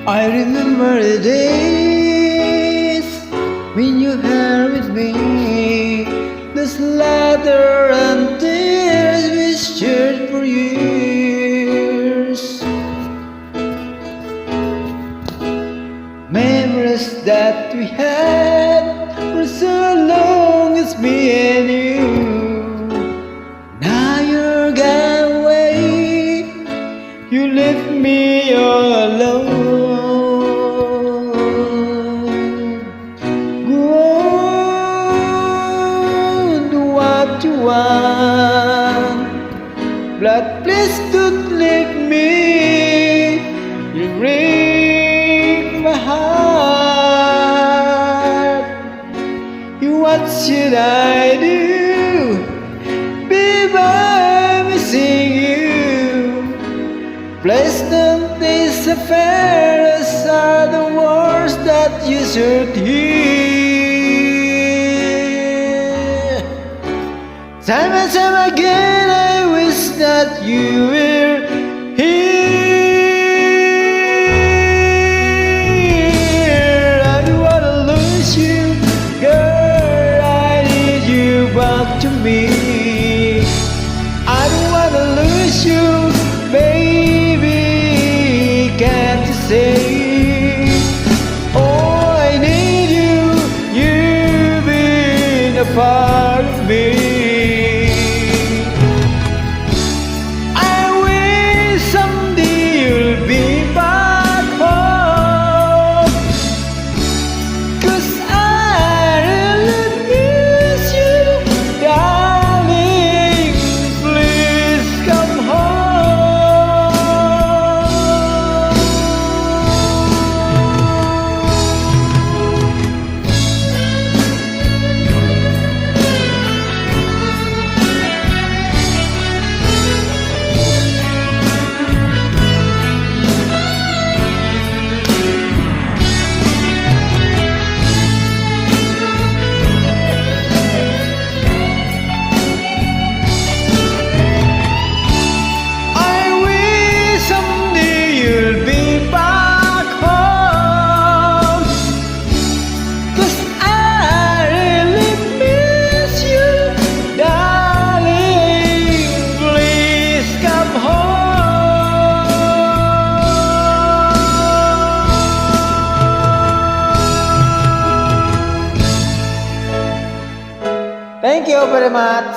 I remember the days when you were with me, the slaughter and tears we shared for years. Memories that we had for so long, it's me and you. Now you're gone away, you left me all alone. Go on, do what you want, but please don't leave me. You break my heart. What should I do? Babe, I'm missing you. Please don't disappear. Those are the words that you should hear. Time and time again, I wish that you were here. I don't wanna lose you, girl. I need you back to me. I don't wanna lose you, baby. Can't you say? Oh, I need you. You've been a part of me. I wish someday you'll be back home, 'cause I really miss you, darling. Please come home. I wish someday you'll be back home, 'cause I really miss you, darling. Please come home. Thank you very much.